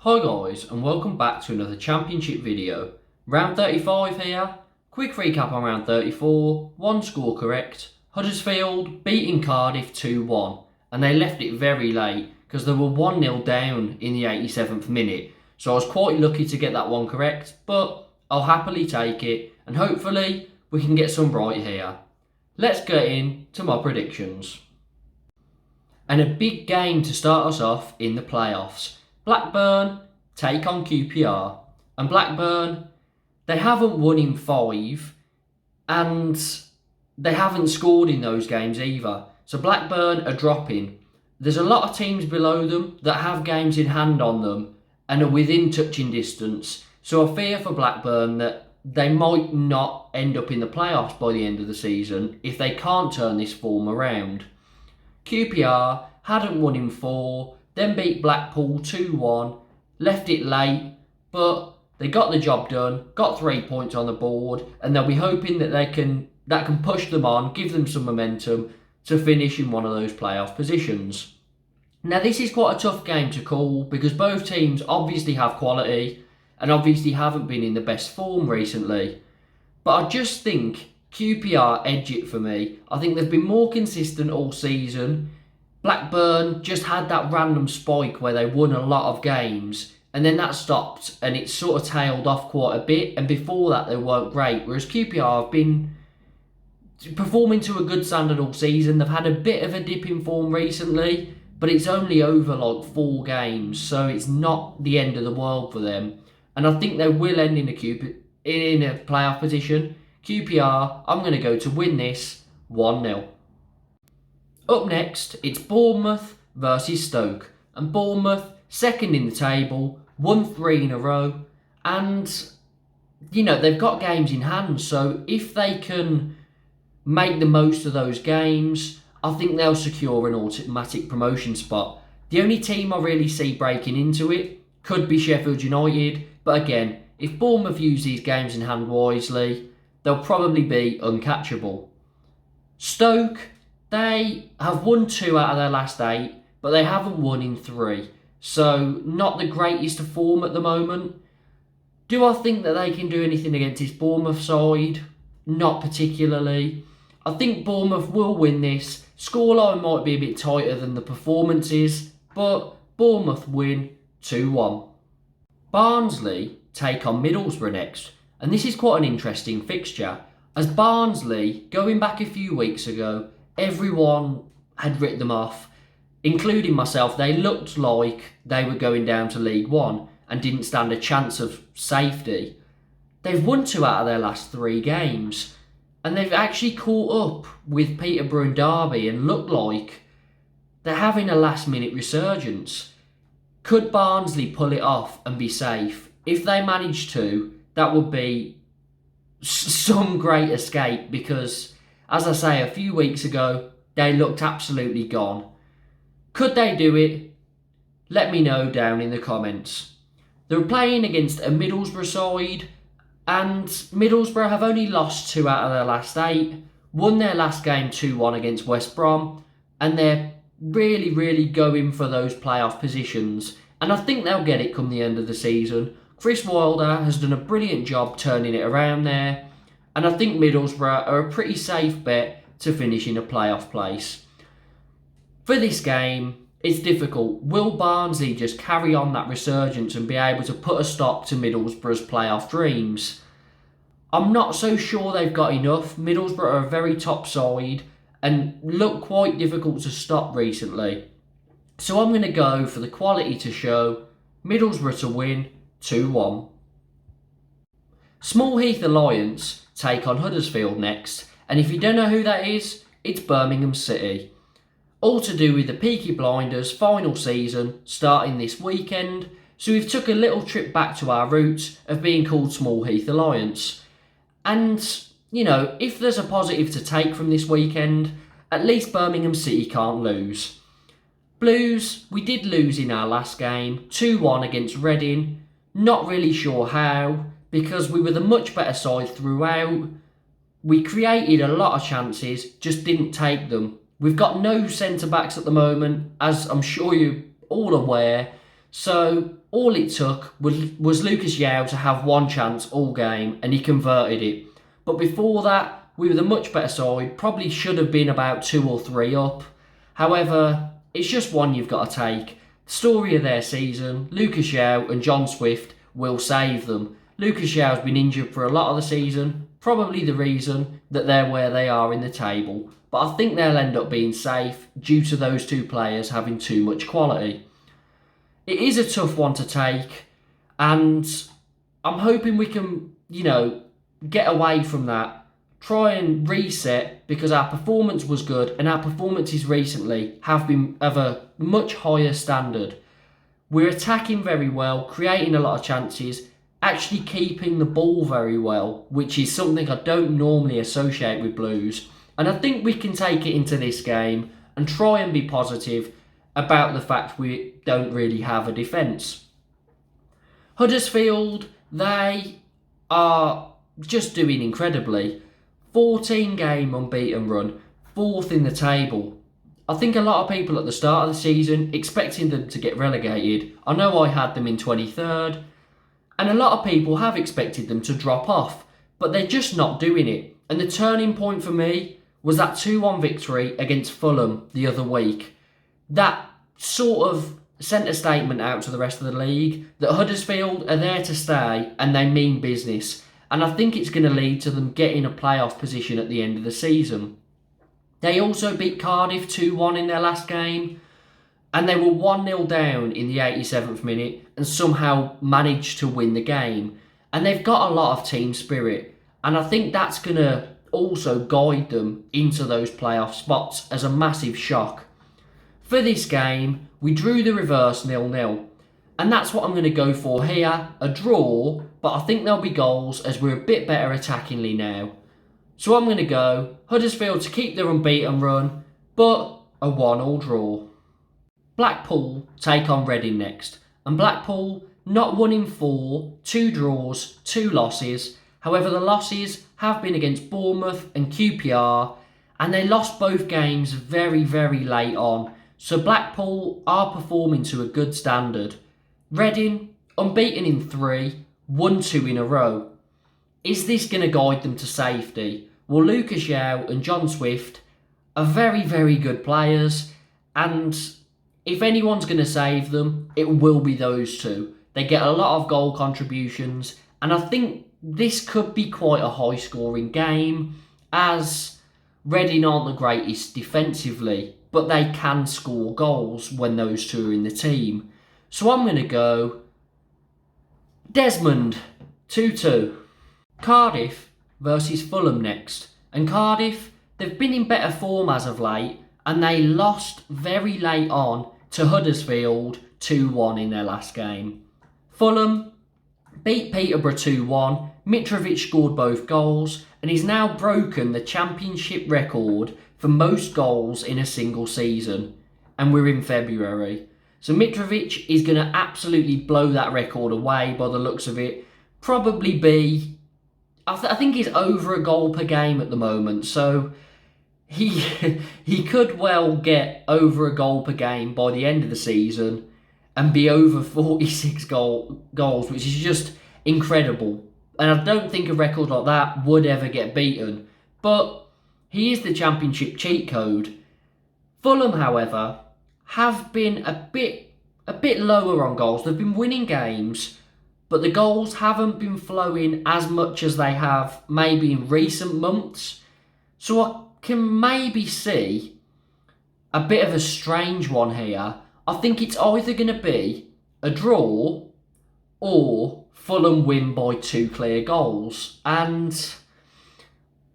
Hi guys, and welcome back to another championship video. Round 35 here. Quick recap on round 34. One score correct. Huddersfield beating Cardiff 2-1, and they left it very late because they were 1-0 down in the 87th minute. So I was quite lucky to get that one correct, but I'll happily take it, and hopefully we can get some right here. Let's get into my predictions. And a big game to start us off in the playoffs. Blackburn take on QPR, and Blackburn, they haven't won in 5 and they haven't scored in those games either. So Blackburn are dropping. There's a lot of teams below them that have games in hand on them and are within touching distance. So I fear for Blackburn that they might not end up in the playoffs by the end of the season if they can't turn this form around. QPR hadn't won in 4, then beat Blackpool 2-1, left it late, but they got the job done, got 3 points on the board, and they'll be hoping that that can push them on, give them some momentum to finish in one of those playoff positions. Now this is quite a tough game to call because both teams obviously have quality and obviously haven't been in the best form recently. But I just think QPR edge it for me. I think they've been more consistent all season. Blackburn just had that random spike where they won a lot of games and then that stopped and it sort of tailed off quite a bit, and before that they weren't great, whereas QPR have been performing to a good standard all season. They've had a bit of a dip in form recently, but it's only over like 4 games, so it's not the end of the world for them, and I think they will end in a playoff position. QPR, I'm going to go to win this 1-0. Up next, it's Bournemouth versus Stoke. And Bournemouth, second in the table, won 3 in a row. And, they've got games in hand. So if they can make the most of those games, I think they'll secure an automatic promotion spot. The only team I really see breaking into it could be Sheffield United. But again, if Bournemouth use these games in hand wisely, they'll probably be uncatchable. Stoke, they have won 2 out of their last 8, but they haven't won in 3. So, not the greatest of form at the moment. Do I think that they can do anything against this Bournemouth side? Not particularly. I think Bournemouth will win this. Scoreline might be a bit tighter than the performances, but Bournemouth win 2-1. Barnsley take on Middlesbrough next, and this is quite an interesting fixture, as Barnsley, going back a few weeks ago, everyone had written them off, including myself. They looked like they were going down to League One and didn't stand a chance of safety. They've won 2 out of their last 3 games, and they've actually caught up with Peterborough and Derby and look like they're having a last-minute resurgence. Could Barnsley pull it off and be safe? If they manage to, that would be some great escape because, as I say, a few weeks ago, they looked absolutely gone. Could they do it? Let me know down in the comments. They're playing against a Middlesbrough side, and Middlesbrough have only lost 2 out of their last 8, won their last game 2-1 against West Brom, and they're really going for those playoff positions, and I think they'll get it come the end of the season. Chris Wilder has done a brilliant job turning it around there, and I think Middlesbrough are a pretty safe bet to finish in a playoff place. For this game, it's difficult. Will Barnsley just carry on that resurgence and be able to put a stop to Middlesbrough's playoff dreams? I'm not so sure they've got enough. Middlesbrough are a very top side and look quite difficult to stop recently. So I'm going to go for the quality to show. Middlesbrough to win 2-1. Small Heath Alliance take on Huddersfield next, and if you don't know who that is, it's Birmingham City. All to do with the Peaky Blinders final season starting this weekend, so we've took a little trip back to our roots of being called Small Heath Alliance. And, if there's a positive to take from this weekend, at least Birmingham City can't lose. Blues, we did lose in our last game, 2-1 against Reading. Not really sure how, because we were the much better side throughout. We created a lot of chances, just didn't take them. We've got no centre-backs at the moment, as I'm sure you're all aware. So all it took was Lucas Yao to have one chance all game and he converted it. But before that, we were the much better side, probably should have been about 2 or 3 up. However, it's just one you've got to take. The story of their season, Lucas Yao and John Swift will save them. Lucas Yao's been injured for a lot of the season, probably the reason that they're where they are in the table. But I think they'll end up being safe due to those two players having too much quality. It is a tough one to take, and I'm hoping we can, get away from that. Try and reset, because our performance was good and our performances recently have been of a much higher standard. We're attacking very well, creating a lot of chances, actually keeping the ball very well, which is something I don't normally associate with Blues. And I think we can take it into this game and try and be positive about the fact we don't really have a defence. Huddersfield, they are just doing incredibly. 14-game unbeaten run, 4th in the table. I think a lot of people at the start of the season expecting them to get relegated. I know I had them in 23rd, and a lot of people have expected them to drop off, but they're just not doing it. And the turning point for me was that 2-1 victory against Fulham the other week. That sort of sent a statement out to the rest of the league that Huddersfield are there to stay and they mean business. And I think it's going to lead to them getting a playoff position at the end of the season. They also beat Cardiff 2-1 in their last game, and they were 1-0 down in the 87th minute and somehow managed to win the game. And they've got a lot of team spirit, and I think that's going to also guide them into those playoff spots as a massive shock. For this game, we drew the reverse 0-0. And that's what I'm going to go for here, a draw, but I think there'll be goals as we're a bit better attackingly now. So I'm going to go Huddersfield to keep their unbeaten run, but a 1-1 draw. Blackpool take on Reading next, and Blackpool not 1 in 4, 2 draws, 2 losses. However, the losses have been against Bournemouth and QPR, and they lost both games very, very late on. So Blackpool are performing to a good standard. Reading, unbeaten in 3, won 2 in a row. Is this going to guide them to safety? Well, Lucas Yao and John Swift are very, very good players, and if anyone's going to save them, it will be those two. They get a lot of goal contributions, and I think this could be quite a high-scoring game, as Reading aren't the greatest defensively, but they can score goals when those two are in the team. So I'm going to go Desmond, 2-2. Cardiff versus Fulham next. And Cardiff, they've been in better form as of late, and they lost very late on to Huddersfield 2-1 in their last game. Fulham beat Peterborough 2-1. Mitrovic scored both goals, and he's now broken the championship record for most goals in a single season. And we're in February. So Mitrovic is going to absolutely blow that record away by the looks of it. Probably be, I think he's over a goal per game at the moment. So he could well get over a goal per game by the end of the season and be over 46 goals, which is just incredible. And I don't think a record like that would ever get beaten. But he is the championship cheat code. Fulham, however, have been a bit lower on goals. They've been winning games, but the goals haven't been flowing as much as they have maybe in recent months. So I can maybe see a bit of a strange one here. I think it's either going to be a draw or Fulham win by 2 clear goals. And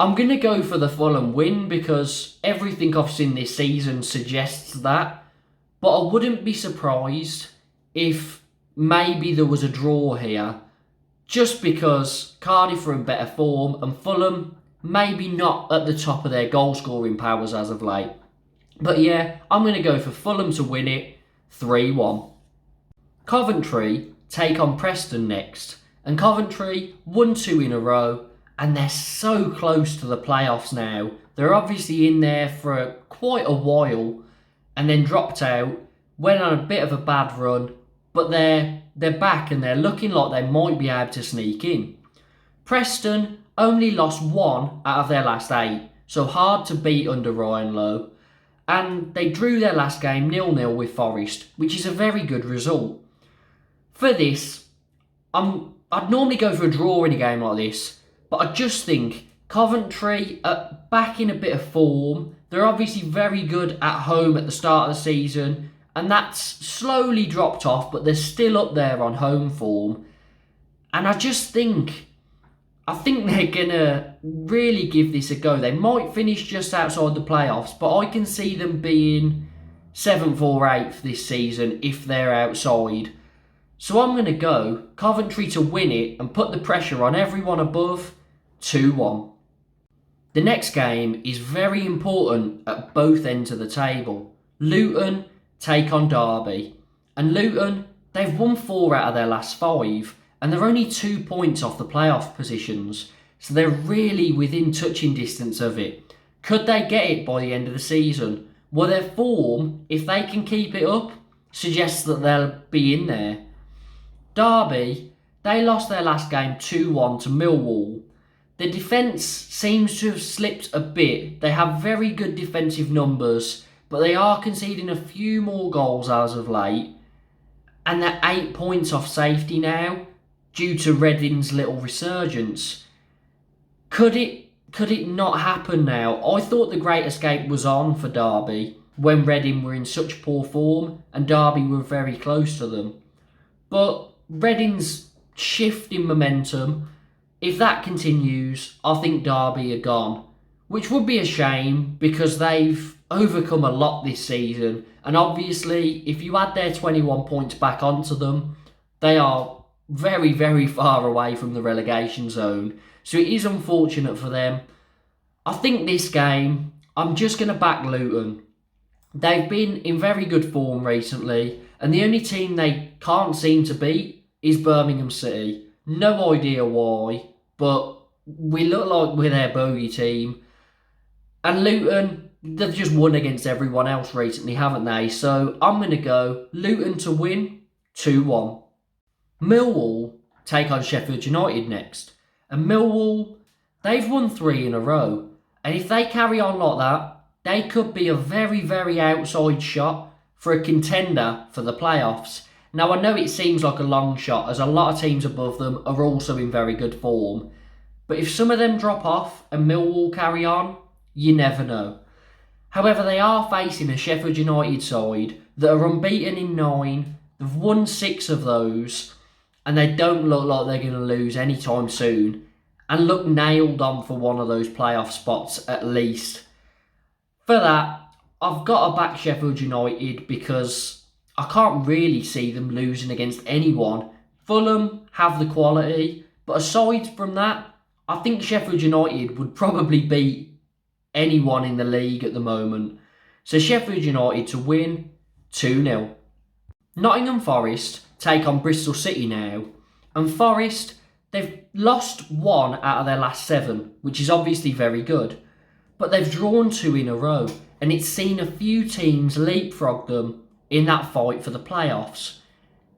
I'm going to go for the Fulham win because everything I've seen this season suggests that. But I wouldn't be surprised if maybe there was a draw here, just because Cardiff are in better form and Fulham maybe not at the top of their goal scoring powers as of late. But yeah, I'm going to go for Fulham to win it 3-1. Coventry take on Preston next, and Coventry won 2 in a row, and they're so close to the playoffs now. They're obviously in there for quite a while, and then dropped out, went on a bit of a bad run, but they're back and they're looking like they might be able to sneak in. Preston only lost 1 out of their last 8, so hard to beat under Ryan Lowe. And they drew their last game 0-0 with Forest, which is a very good result. For this, I'd normally go for a draw in a game like this, but I just think Coventry are back in a bit of form. They're obviously very good at home at the start of the season, and that's slowly dropped off, but they're still up there on home form. And I think they're going to really give this a go. They might finish just outside the playoffs, but I can see them being 7th or 8th this season if they're outside. So I'm going to go Coventry to win it and put the pressure on everyone above, 2-1. The next game is very important at both ends of the table. Luton take on Derby. And Luton, they've won 4 out of their last 5. And they're only 2 points off the playoff positions. So they're really within touching distance of it. Could they get it by the end of the season? Well, their form, if they can keep it up, suggests that they'll be in there. Derby, they lost their last game 2-1 to Millwall. Their defence seems to have slipped a bit. They have very good defensive numbers, but they are conceding a few more goals as of late. And they're 8 points off safety now, due to Reading's little resurgence. Could it not happen now? I thought the Great Escape was on for Derby when Reading were in such poor form and Derby were very close to them. But Reading's shifting momentum. If that continues, I think Derby are gone, which would be a shame because they've overcome a lot this season. And obviously, if you add their 21 points back onto them, they are very, very far away from the relegation zone. So it is unfortunate for them. I think this game, I'm just going to back Luton. They've been in very good form recently, and the only team they can't seem to beat is Birmingham City. No idea why, but we look like we're their bogey team. And Luton, they've just won against everyone else recently, haven't they? So I'm going to go Luton to win 2-1. Millwall take on Sheffield United next. And Millwall, they've won 3 in a row. And if they carry on like that, they could be a very, very outside shot for a contender for the playoffs. Now, I know it seems like a long shot, as a lot of teams above them are also in very good form. But if some of them drop off and Millwall carry on, you never know. However, they are facing a Sheffield United side that are unbeaten in 9. They've won 6 of those. And they don't look like they're going to lose anytime soon. And look nailed on for one of those playoff spots at least. For that, I've got to back Sheffield United because I can't really see them losing against anyone. Fulham have the quality, but aside from that, I think Sheffield United would probably beat anyone in the league at the moment. So Sheffield United to win 2-0. Nottingham Forest take on Bristol City now. And Forest, they've lost 1 out of their last 7, which is obviously very good. But they've drawn 2 in a row, and it's seen a few teams leapfrog them in that fight for the playoffs.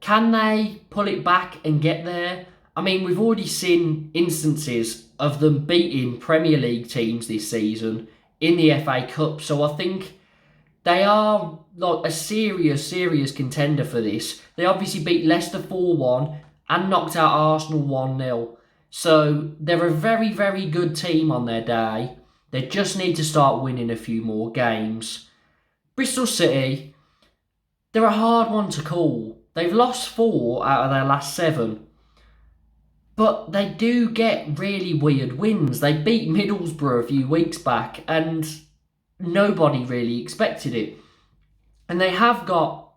Can they pull it back and get there? I mean, we've already seen instances of them beating Premier League teams this season in the FA Cup, so I think they are like a serious contender for this. They obviously beat Leicester 4-1 and knocked out Arsenal 1-0. So they're a very, very good team on their day. They just need to start winning a few more games. Bristol City, they're a hard one to call. They've lost 4 out of their last 7. But they do get really weird wins. They beat Middlesbrough a few weeks back and nobody really expected it. And they have got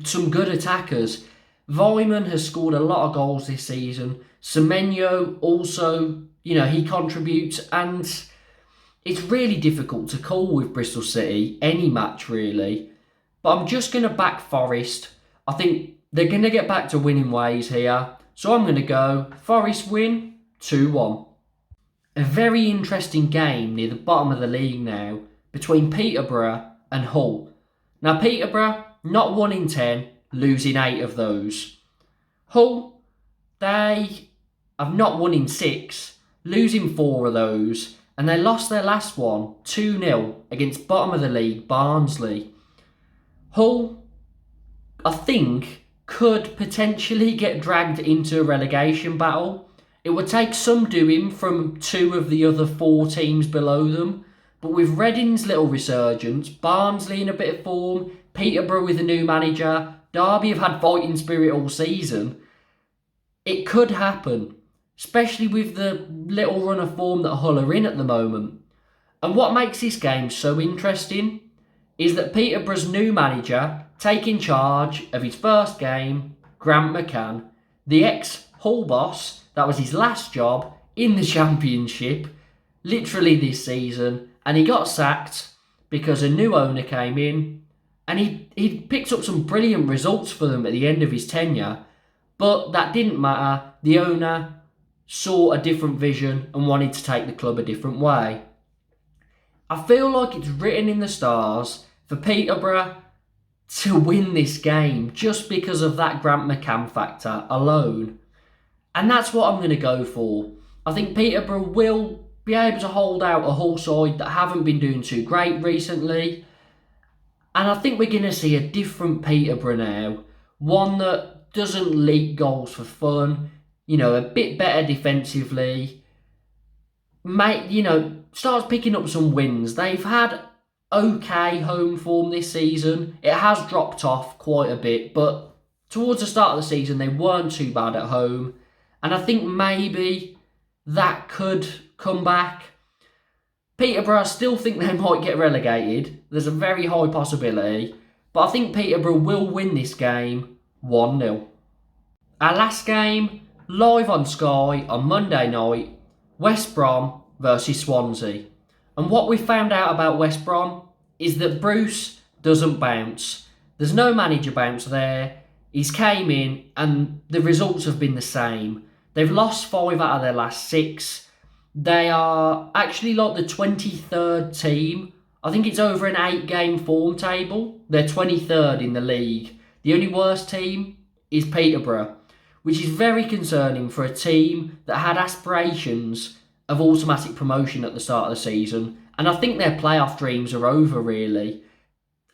some good attackers. Weimann has scored a lot of goals this season. Semenyo also, he contributes. And it's really difficult to call with Bristol City, any match really. But I'm just going to back Forest. I think they're going to get back to winning ways here. So I'm going to go Forest win 2-1. A very interesting game near the bottom of the league now between Peterborough and Hull. Now Peterborough, not 1 in 10, losing 8 of those. Hull, they have not won in 6, losing 4 of those, and they lost their last one 2-0 against bottom of the league Barnsley. Hull, I think, could potentially get dragged into a relegation battle. It would take some doing from 2 of the other 4 teams below them, but with Reading's little resurgence, Barnsley in a bit of form, Peterborough with a new manager, Derby have had fighting spirit all season, it could happen, especially with the little run of form that Hull are in at the moment. And what makes this game so interesting is that Peterborough's new manager, taking charge of his first game, Grant McCann, the ex-Hull boss, that was his last job in the Championship, literally this season, and he got sacked because a new owner came in, and he picked up some brilliant results for them at the end of his tenure, but that didn't matter. The owner saw a different vision and wanted to take the club a different way. I feel like it's written in the stars for Peterborough to win this game just because of that Grant McCann factor alone. And that's what I'm going to go for. I think Peterborough will be able to hold out a Hull side that haven't been doing too great recently. And I think we're going to see a different Peterborough now. One that doesn't leak goals for fun. A bit better defensively. Starts picking up some wins. They've had okay home form this season. It has dropped off quite a bit, but towards the start of the season they weren't too bad at home, and I think maybe that could come back. Peterborough, I still think they might get relegated. There's a very high possibility, but I think Peterborough will win this game 1-0. Our last game, live on Sky on Monday night, West Brom versus Swansea. And what we found out about West Brom is that Bruce doesn't bounce. There's no manager bounce there. He's came in and the results have been the same. They've lost 5 out of their last 6. They are actually like the 23rd team. I think it's over an 8-game form table. They're 23rd in the league. The only worst team is Peterborough, which is very concerning for a team that had aspirations of automatic promotion at the start of the season, and I think their playoff dreams are over really,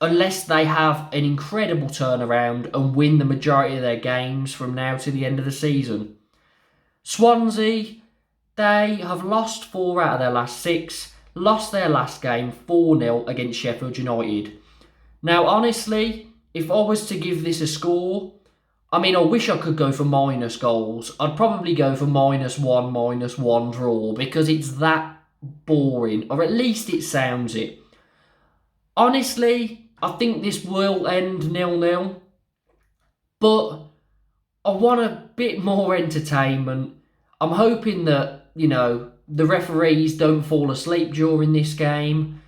unless they have an incredible turnaround and win the majority of their games from now to the end of the season. Swansea, they have lost 4 out of their last 6, lost their last game 4-0 against Sheffield United. Now honestly, if I was to give this a score, I wish I could go for minus goals. I'd probably go for -1 draw because it's that boring, or at least it sounds it. Honestly, I think this will end 0-0, but I want a bit more entertainment. I'm hoping that, the referees don't fall asleep during this game.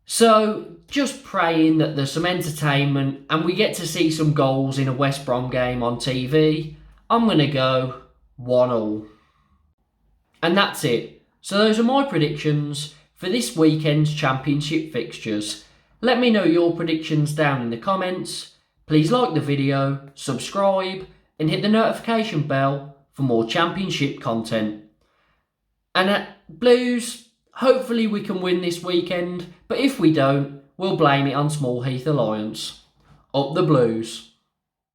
So, just praying that there's some entertainment and we get to see some goals in a West Brom game on TV. I'm going to go 1-1. And that's it. So those are my predictions for this weekend's Championship fixtures. Let me know your predictions down in the comments. Please like the video, subscribe and hit the notification bell for more Championship content. And at Blues, hopefully we can win this weekend, but if we don't, we'll blame it on Small Heath Alliance. Up the Blues.